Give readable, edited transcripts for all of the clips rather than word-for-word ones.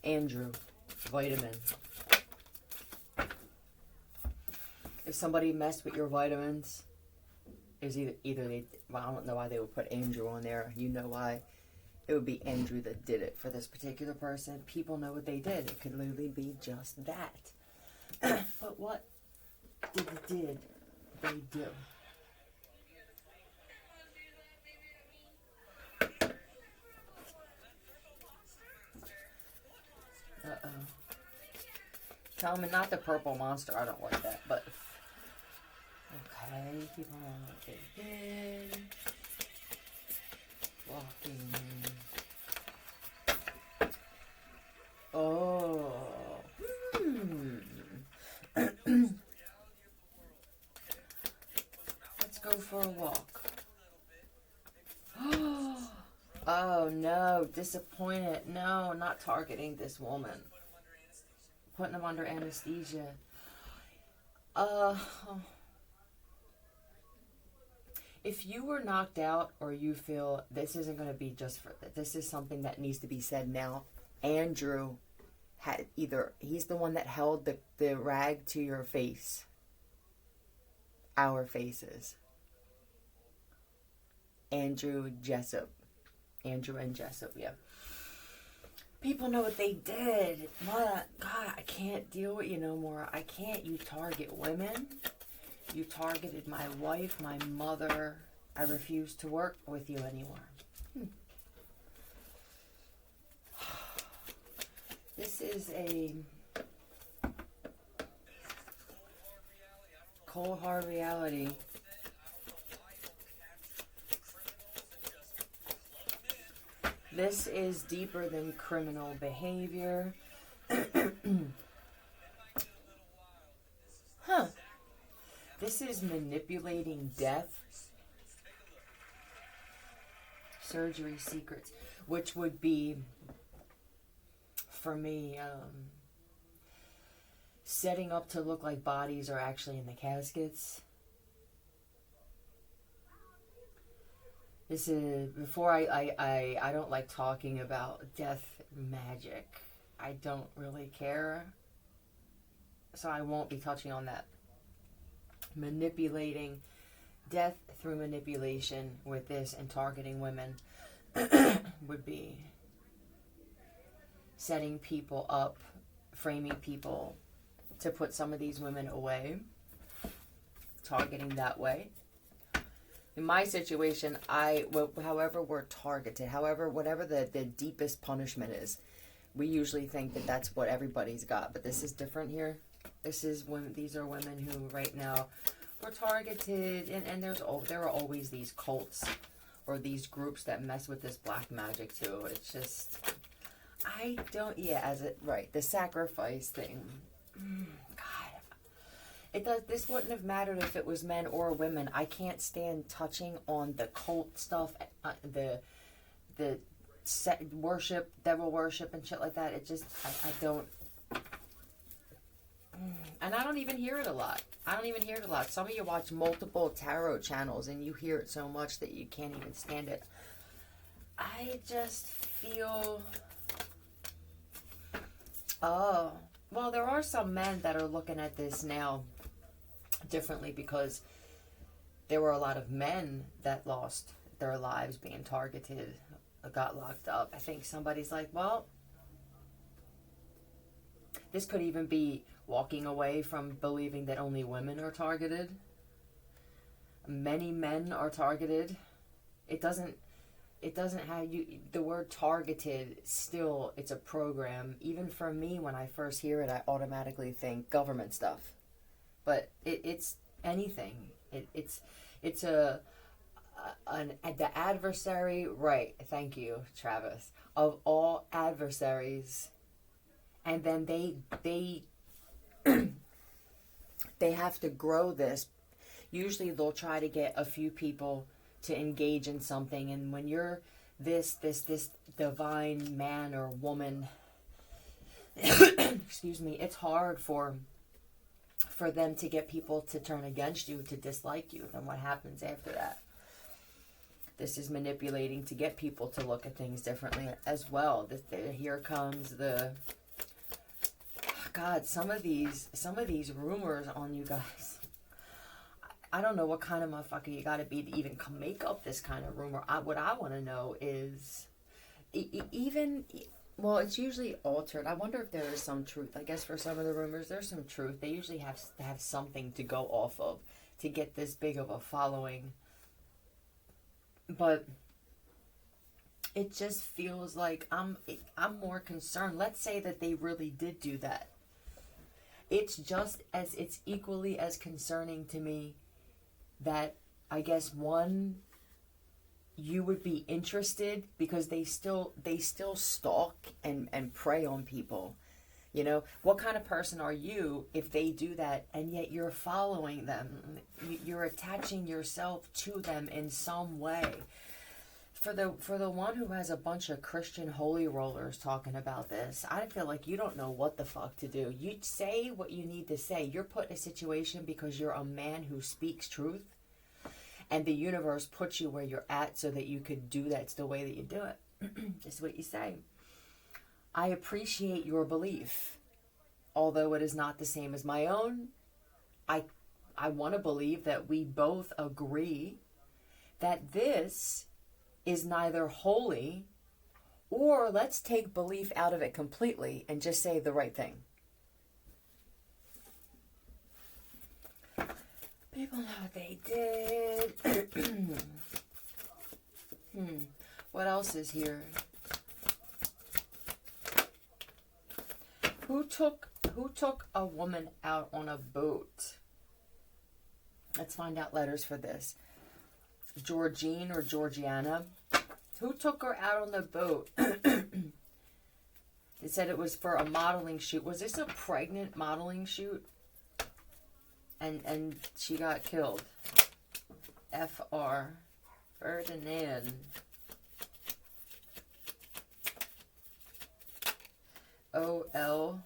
Andrew, vitamin. If somebody messed with your vitamins, it was either they, well, I don't know why they would put Andrew on there. You know why. It would be Andrew that did it for this particular person. People know what they did. It could literally be just that. But what did they do? Uh-oh. Tell me not the purple monster. I don't like that, but... Okay, people know what they did. Walking. Oh. Let's go for a walk. Oh no, disappointed. No, not targeting this woman. Putting them under anesthesia. If you were knocked out or you feel this isn't going to be just for, this is something that needs to be said now. Andrew had either, he's the one that held the rag to your face. Our faces. Andrew and Jessup, yeah. People know what they did. What? God, I can't deal with you no more. I can't. You target women. You targeted my wife, my mother. I refuse to work with you anymore. This is a cold hard reality. This is deeper than criminal behavior. Huh. This is manipulating death. Surgery secrets. Which would be, for me, setting up to look like bodies are actually in the caskets. This is, before I don't like talking about death magic. I don't really care. So I won't be touching on that. Manipulating death through manipulation with this and targeting women would be setting people up, framing people to put some of these women away, targeting that way. In my situation, however we're targeted, whatever the deepest punishment is, we usually think that that's what everybody's got, but this is different here. These are women who right now were targeted, and there are always these cults or these groups that mess with this black magic too. It's just, the sacrifice thing. God, this wouldn't have mattered if it was men or women. I can't stand touching on the cult stuff, the worship, devil worship and shit like that. It just, I don't. And I don't even hear it a lot. Some of you watch multiple tarot channels and you hear it so much that you can't even stand it. I just feel... Oh, well, there are some men that are looking at this now differently because there were a lot of men that lost their lives being targeted, got locked up. I think somebody's like, well, this could even be walking away from believing that only women are targeted. Many men are targeted. It doesn't have the word targeted. Still, it's a program. Even for me, when I first hear it, I automatically think government stuff. But it's anything. It's the adversary, right? Thank you, Travis. Of all adversaries, and then they they have to grow this. Usually, they'll try to get a few people to engage in something, and when you're this divine man or woman, excuse me, it's hard for them to get people to turn against you, to dislike you. Then what happens after that? This is manipulating to get people to look at things differently as well. Here comes the... God, some of these rumors on you guys. I don't know what kind of motherfucker you gotta be to even make up this kind of rumor. What I want to know is... Well, it's usually altered. I wonder if there is some truth. I guess for some of the rumors, there's some truth. They usually have something to go off of to get this big of a following. But it just feels like I'm more concerned. Let's say that they really did do that. It's equally as concerning to me that, I guess, one, you would be interested because they still stalk and prey on people. You know, what kind of person are you if they do that and yet you're following them? You're attaching yourself to them in some way. For the one who has a bunch of Christian holy rollers talking about this, I feel like you don't know what the fuck to do. You say what you need to say. You're put in a situation because you're a man who speaks truth, and the universe puts you where you're at so that you could do that. It's the way that you do it. Just what you say. I appreciate your belief, although it is not the same as my own. I want to believe that we both agree that this is neither holy, or let's take belief out of it completely and just say the right thing. People know what they did. What else is here? Who took a woman out on a boat? Let's find out letters for this. Georgine or Georgiana. Who took her out on the boat? It said it was for a modeling shoot. Was this a pregnant modeling shoot? And she got killed. F.R. Ferdinand. O.L.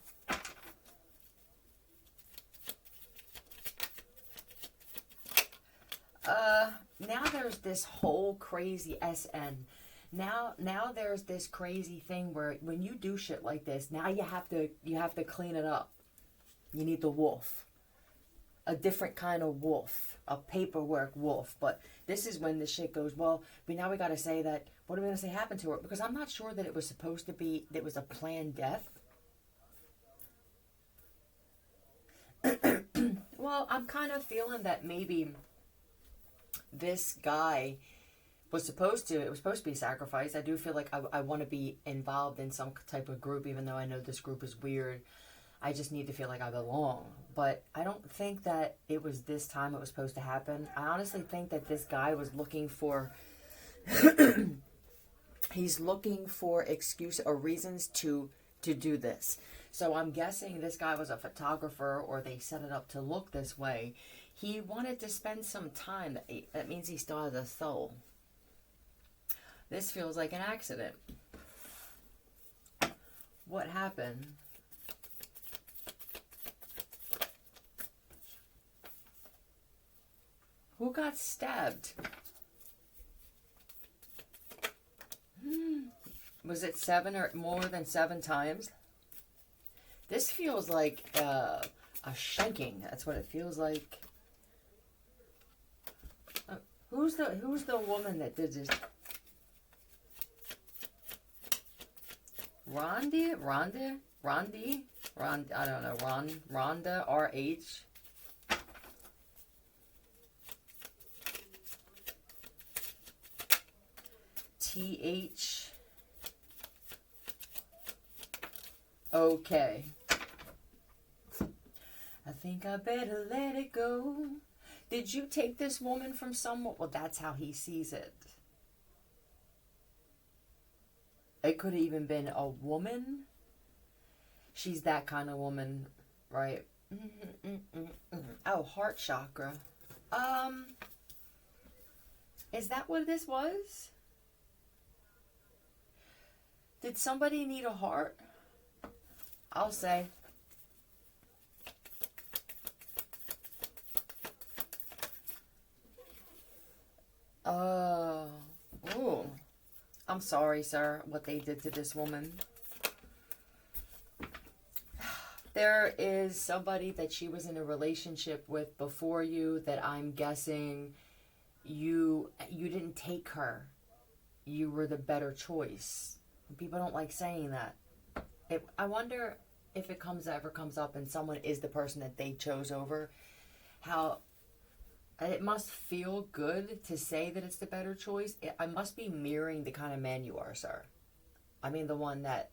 Now there's this whole crazy SN. Now there's this crazy thing where when you do shit like this, now you have to clean it up. You need the wolf. A different kind of wolf. A paperwork wolf. But this is when the shit goes, well, now we got to say that, what are we going to say happened to her? Because I'm not sure that it was supposed to be, that it was a planned death. Well, I'm kind of feeling that maybe this guy it was supposed to be sacrificed. I do feel like I want to be involved in some type of group, even though I know this group is weird. I just need to feel like I belong. But I don't think that it was this time it was supposed to happen. I honestly think that this guy was looking for... he's looking for excuse or reasons to do this. So I'm guessing this guy was a photographer, or they set it up to look this way. He wanted to spend some time. That means he still has a soul. This feels like an accident. What happened? Who got stabbed? Was it 7 or more than 7 times? This feels like a shanking. That's what it feels like. Who's the woman that did this? Rondi? I don't know. Rhonda, R-H. T-H. Okay. I think I better let it go. Did you take this woman from someone? Well, that's how he sees it. It could have even been a woman. She's that kind of woman, right? Oh, heart chakra. Is that what this was? Did somebody need a heart? I'll say. Oh, Ooh. I'm sorry, sir, what they did to this woman. There is somebody that she was in a relationship with before you that I'm guessing you didn't take her. You were the better choice. People don't like saying that. I wonder if it ever comes up and someone is the person that they chose over, how it must feel good to say that it's the better choice. I must be mirroring the kind of man you are, sir. I mean, the one that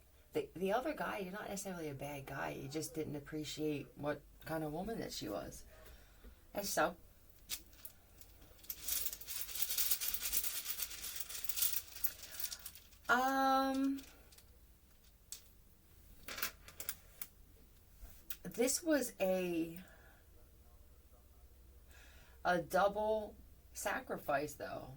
the other guy, you're not necessarily a bad guy. You just didn't appreciate what kind of woman that she was. That's so. This was a double sacrifice, though.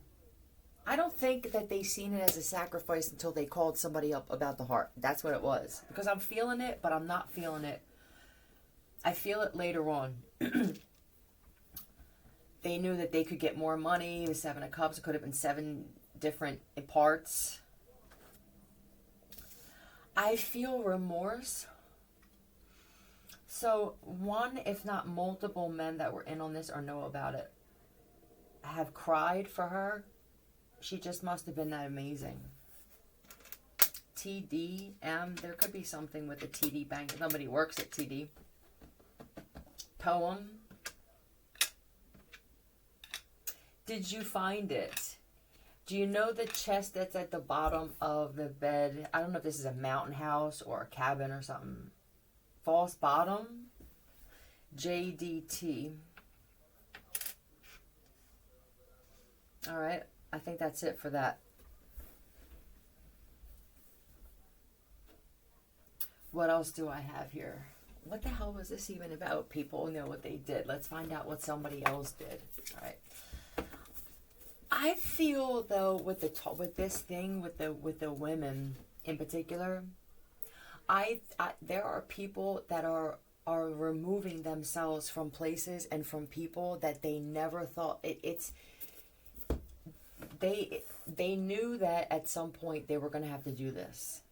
I don't think that they seen it as a sacrifice until they called somebody up about the heart. That's what it was. Because I'm feeling it, but I'm not feeling it. I feel it later on. They knew that they could get more money. The Seven of Cups, it could have been 7 different parts. I feel remorse. So one, if not multiple men that were in on this or know about it, have cried for her. She just must have been that amazing. TDM, there could be something with the TD Bank. Nobody works at TD. Poem. Did you find it? Do you know the chest that's at the bottom of the bed? I don't know if this is a mountain house or a cabin or something. False bottom. JDT. All right. I think that's it for that. What else do I have here? What the hell was this even about? People know what they did. Let's find out what somebody else did. All right. I feel though with this thing with the women in particular, there are people that are removing themselves from places and from people that they never thought they knew that at some point they were going to have to do this.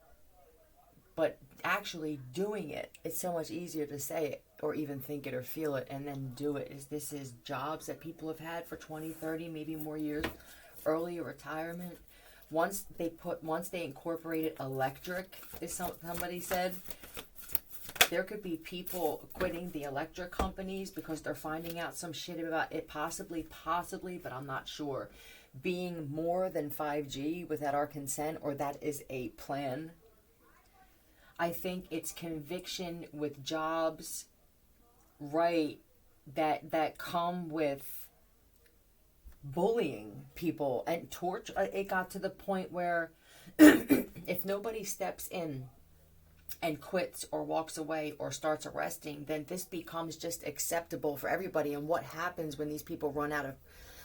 But actually doing it, it's so much easier to say it or even think it or feel it and then do it. This is jobs that people have had for 20, 30, maybe more years, early retirement. Once they incorporated electric, as somebody said, there could be people quitting the electric companies because they're finding out some shit about it possibly, but I'm not sure, being more than 5G without our consent, or that is a plan. I think it's conviction with jobs, right, that come with bullying people and torture. It got to the point where if nobody steps in and quits or walks away or starts arresting, then this becomes just acceptable for everybody. And what happens when these people run out of,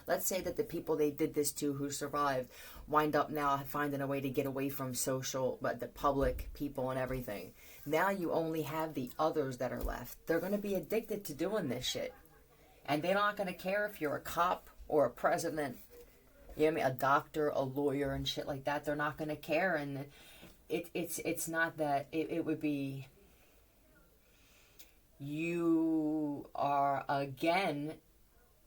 let's say that the people they did this to who survived wind up now finding a way to get away from the public people and everything. Now you only have the others that are left. They're going to be addicted to doing this shit. And they're not going to care if you're a cop or a president, you know what I mean, a doctor, a lawyer and shit like that. They're not going to care. And it's not that it would be, you are again,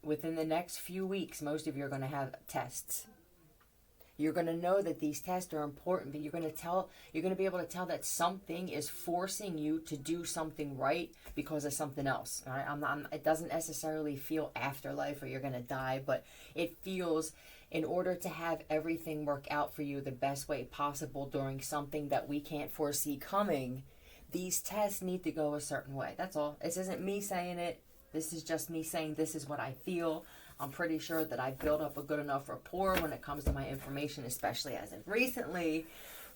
within the next few weeks, most of you are going to have tests. You're going to know that these tests are important, but you're going to be able to tell that something is forcing you to do something right because of something else. All right? It doesn't necessarily feel afterlife or you're going to die, but it feels, in order to have everything work out for you the best way possible during something that we can't foresee coming, these tests need to go a certain way. That's all. This isn't me saying it. This is just me saying this is what I feel. I'm pretty sure that I built up a good enough rapport when it comes to my information, especially as of recently,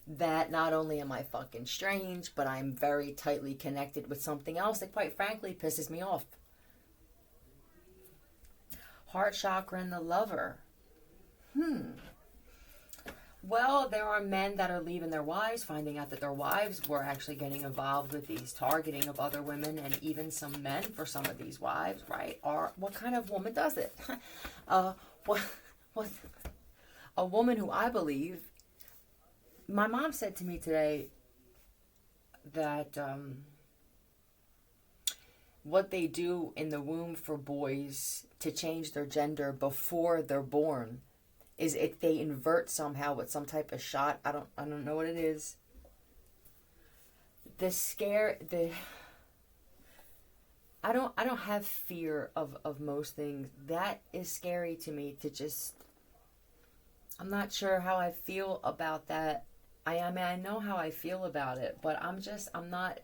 that not only am I fucking strange, but I'm very tightly connected with something else that quite frankly pisses me off. Heart chakra and the lover. Well, there are men that are leaving their wives, finding out that their wives were actually getting involved with these targeting of other women, and even some men for some of these wives, right? What kind of woman does it? a woman who I believe, my mom said to me today that what they do in the womb for boys to change their gender before they're born is if they invert somehow with some type of shot. I don't know what it is. I don't have fear of most things. That is scary to me, to just, I'm not sure how I feel about that. I mean, I know how I feel about it, but I'm not.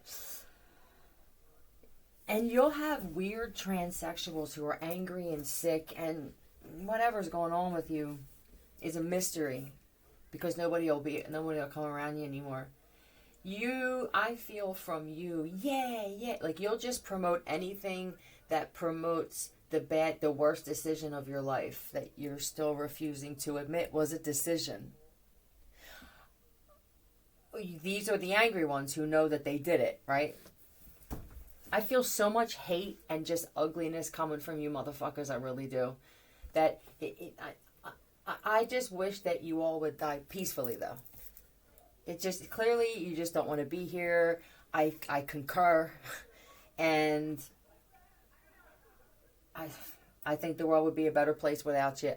And you'll have weird transsexuals who are angry and sick, and whatever's going on with you is a mystery, because nobody will come around you anymore. I feel from you, yeah, like you'll just promote anything that promotes the worst decision of your life that you're still refusing to admit was a decision. These are the angry ones who know that they did it, right? I feel so much hate and just ugliness coming from you motherfuckers, I really do. That I just wish that you all would die peacefully, though. It just, clearly, you just don't want to be here. I concur. And I think the world would be a better place without you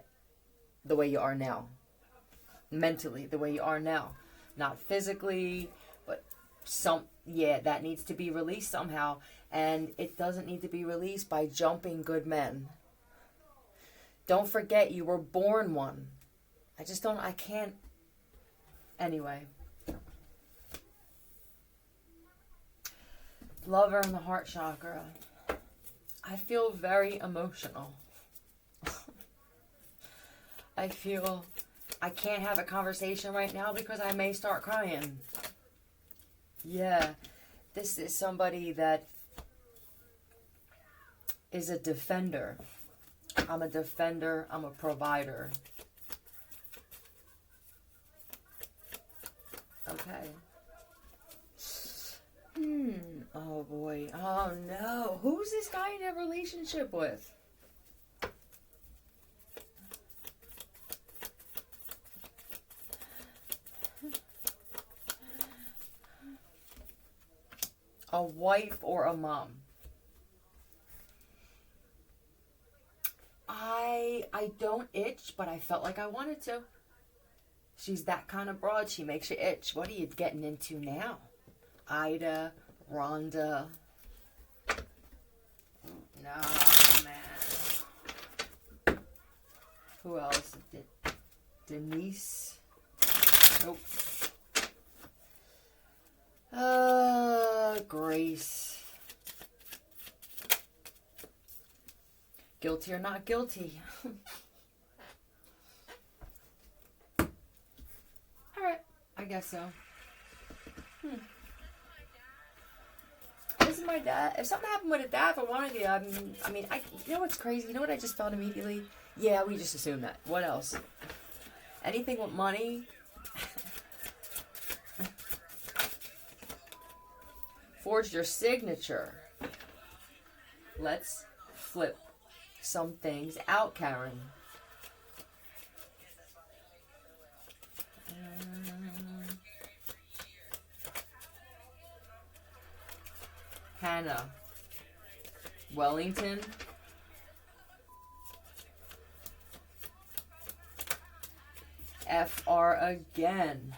the way you are now. Mentally, the way you are now. Not physically, but that needs to be released somehow. And it doesn't need to be released by jumping good men. Don't forget you were born one. I can't. Anyway. Lover in the heart chakra. I feel very emotional. I feel I can't have a conversation right now because I may start crying. Yeah, this is somebody that is a defender. I'm a defender. I'm a provider. Okay. Oh boy. Oh no. Who's this guy in a relationship with? A wife or a mom? I don't itch, but I felt like I wanted to. She's that kind of broad. She makes you itch. What are you getting into now? Ida, Rhonda. No, man. Who else? Denise. Nope. Grace. Guilty or not guilty? Alright, I guess so. This is my dad. If something happened with a dad for one of you, you know what's crazy? You know what I just felt immediately? Yeah, we just assumed that. What else? Anything with money? Forged your signature. Let's flip some things out, Karen. Hannah. Wellington. FR again.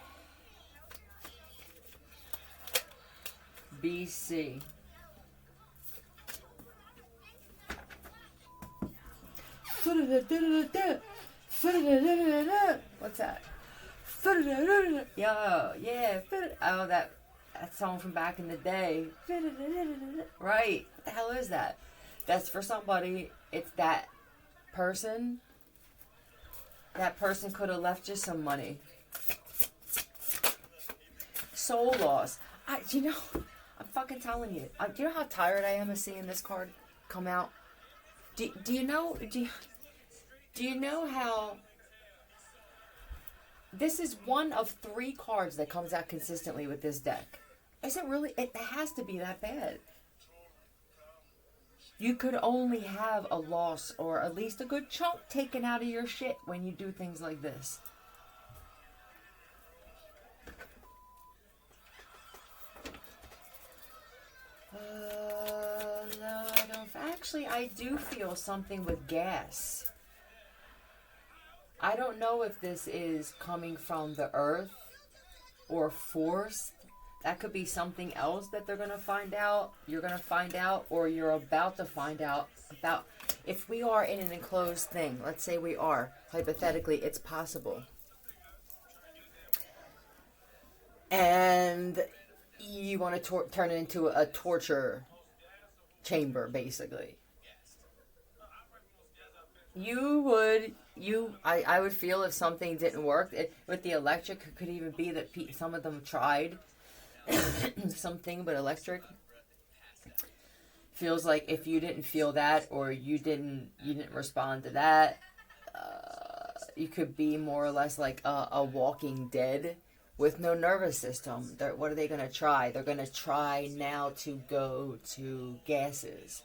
BC. What's that? Yo, yeah. Oh, that song from back in the day. Right. What the hell is that? That's for somebody. It's that person. That person could have left you some money. Soul loss. I'm fucking telling you. Do you know how tired I am of seeing this card come out? Do you know how this is one of 3 cards that comes out consistently with this deck? Is it really? It has to be that bad. You could only have a loss or at least a good chunk taken out of your shit when you do things like this. actually, I do feel something with gas. I don't know if this is coming from the earth or forced. That could be something else that they're going to find out. You're going to find out, or you're about to find out about if we are in an enclosed thing. Let's say we are. Hypothetically, it's possible. And you want to turn it into a torture chamber, basically. I would feel if something didn't work. With the electric, it could even be that some of them tried something, but electric feels like if you didn't feel that, or you didn't respond to that, you could be more or less like a walking dead with no nervous system. What are they going to try? They're going to try now to go to gases.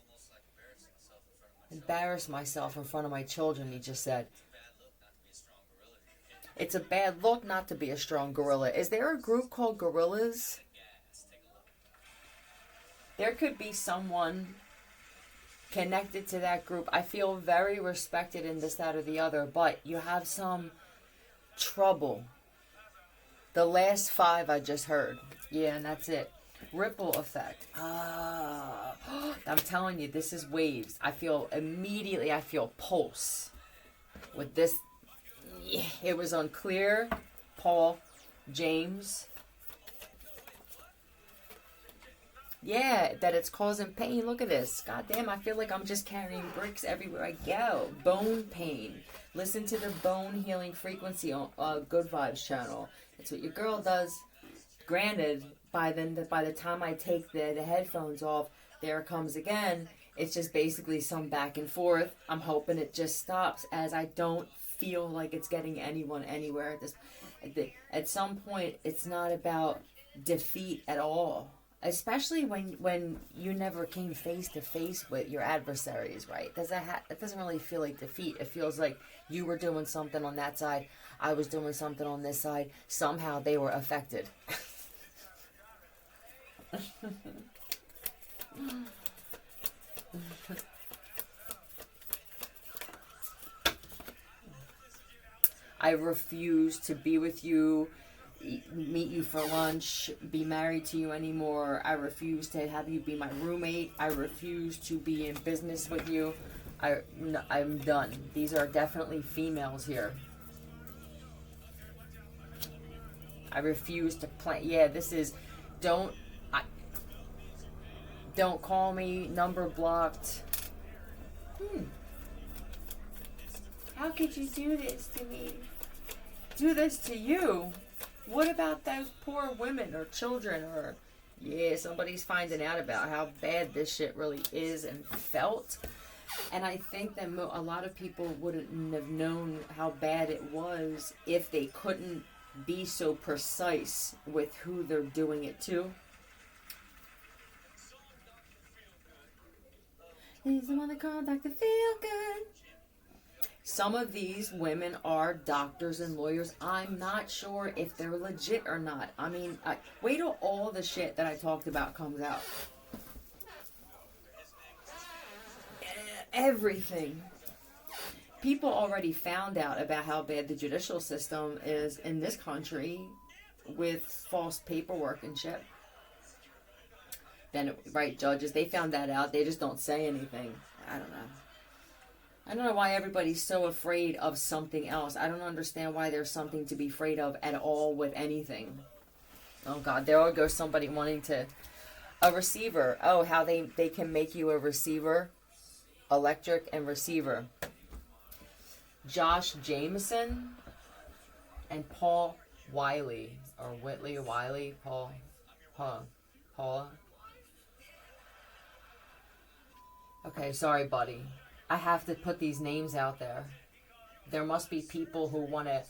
Embarrass myself in front of my children, he just said. It's a bad look not to be a strong gorilla. Is there a group called gorillas? There could be someone connected to that group. I feel very respected in this, that, or the other, but you have some trouble. The last 5 I just heard. Yeah, and that's it. Ripple effect. I'm telling you, this is waves. I feel pulse with this. Yeah, it was unclear. Paul, James. Yeah, that it's causing pain. Look at this. God damn, I feel like I'm just carrying bricks everywhere I go. Bone pain. Listen to the bone healing frequency on Good Vibes channel. It's what your girl does. Granted, by the time I take the headphones off, there it comes again. It's just basically some back and forth. I'm hoping it just stops, as I don't feel like it's getting anyone anywhere. At some point, it's not about defeat at all. Especially when you never came face to face with your adversaries, right? It doesn't really feel like defeat. It feels like you were doing something on that side, I was doing something on this side. Somehow they were affected. I refuse to be with you, meet you for lunch, be married to you anymore. I refuse to have you be my roommate. I refuse to be in business with you. I'm done. These are definitely females here. I refuse to play. Yeah, this is, don't call me, number blocked. How could you do this to me? Do this to you? What about those poor women or children, or somebody's finding out about how bad this shit really is and felt. And I think that a lot of people wouldn't have known how bad it was if they couldn't be so precise with who they're doing it to. He's the one that called Dr. Feel Good. Some of these women are doctors and lawyers. I'm not sure if they're legit or not. I mean, wait till all the shit that I talked about comes out. Everything. People already found out about how bad the judicial system is in this country with false paperwork and shit. Then, right, judges, they found that out. They just don't say anything. I don't know why everybody's so afraid of something else. I don't understand why there's something to be afraid of at all with anything. Oh, God, there goes somebody wanting to... A receiver. Oh, how they can make you a receiver. Electric and receiver. Josh Jameson and Paul Wiley. Or Whitley Wiley. Paula. Okay, sorry, buddy. I have to put these names out there. There must be people who want to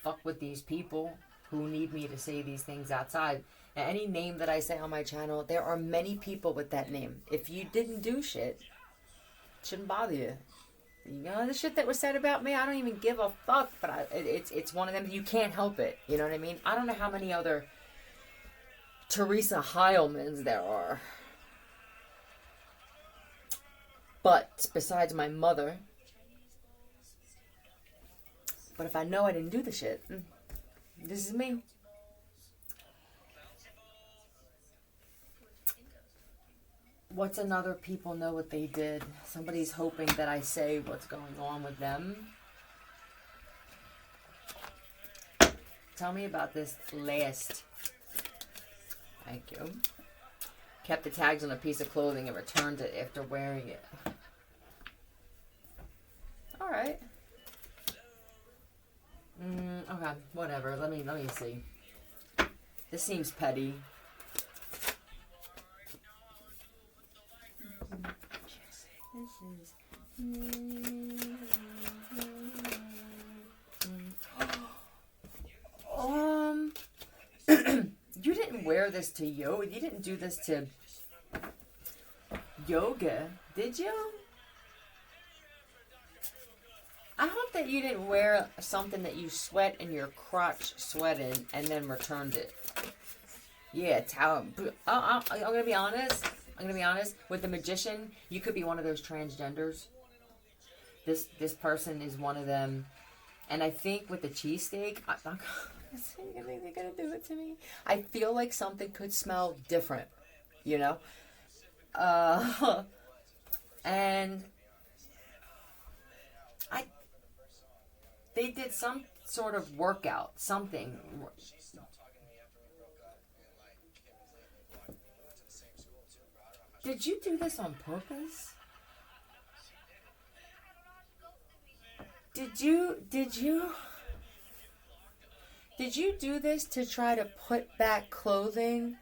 fuck with these people who need me to say these things outside. Now, any name that I say on my channel, there are many people with that name. If you didn't do shit, it shouldn't bother you. You know, the shit that was said about me, I don't even give a fuck, but it's one of them, you can't help it. You know what I mean? I don't know how many other Teresa Heilmans there are. But besides my mother, but if I know I didn't do the shit, this is me. What's another people know what they did? Somebody's hoping that I say what's going on with them. Tell me about this last. Thank you. Kept the tags on a piece of clothing and returned it after wearing it. Alright. Okay, whatever. Let me see. This seems petty. You didn't wear this to yoga. You didn't do this to yoga, did you? I hope that you didn't wear something that you sweat in your crotch sweat in and then returned it. Yeah, I'm gonna be honest. With the magician, you could be one of those transgenders. This person is one of them, and I think with the cheesesteak, they're gonna do it to me. I feel like something could smell different, you know. And they did some sort of workout, something. Did you do this on purpose? Did you do this to try to put back clothing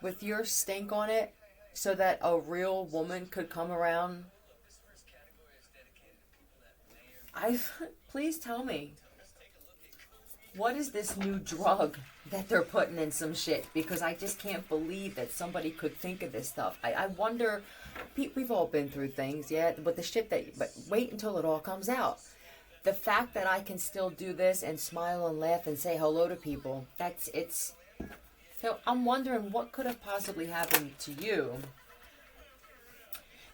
with your stink on it so that a real woman could come around? Please tell me. What is this new drug that they're putting in some shit? Because I just can't believe that somebody could think of this stuff. I wonder, we've all been through things, yeah, but the shit but wait until it all comes out. The fact that I can still do this and smile and laugh and say hello to people, I'm wondering what could have possibly happened to you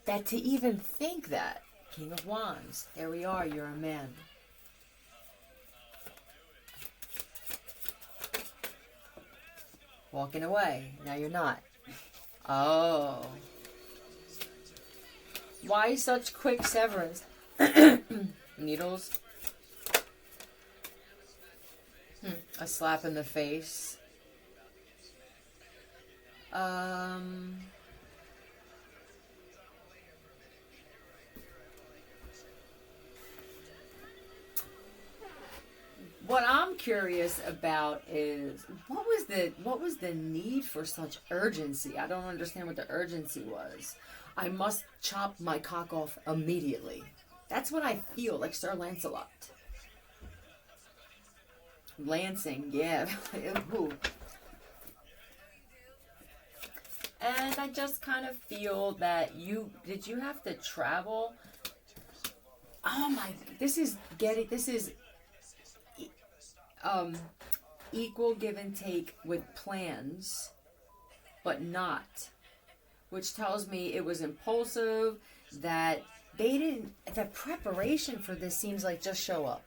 that to even think that. King of Wands, there we are, you're a man. Walking away. Now you're not. Oh. Why such quick severance? Needles. A slap in the face. What I'm curious about is what was the need for such urgency? I don't understand what the urgency was. I must chop my cock off immediately. That's what I feel like Sir Lancelot. Lancing, yeah. Ooh. And I just kind of feel that did you have to travel? Oh my, this is equal give and take with plans, but not. Which tells me it was impulsive, that the preparation for this seems like just show up.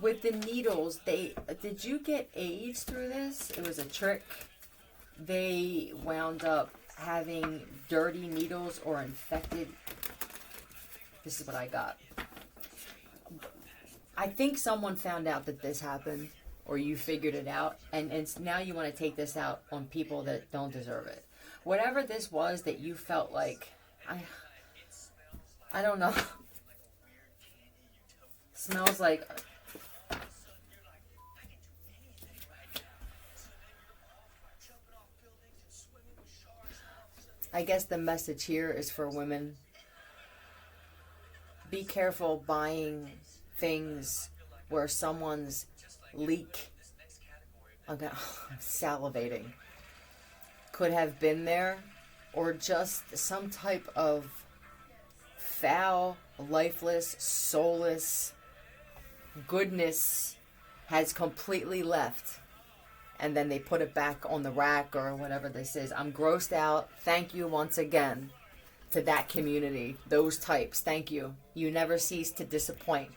With the needles, did you get AIDS through this? It was a trick. They wound up having dirty needles or infected. This is what I got. I think someone found out that this happened, or you figured it out, and now you want to take this out on people that don't deserve it. Whatever this was that you felt like, I don't know. Smells like. I guess the message here is for women. Be careful buying things where someone's leak, I'm salivating, could have been there, or just some type of foul, lifeless, soulless goodness has completely left, and then they put it back on the rack or whatever this is. I'm grossed out. Thank you once again to that community, those types. Thank you. You never cease to disappoint.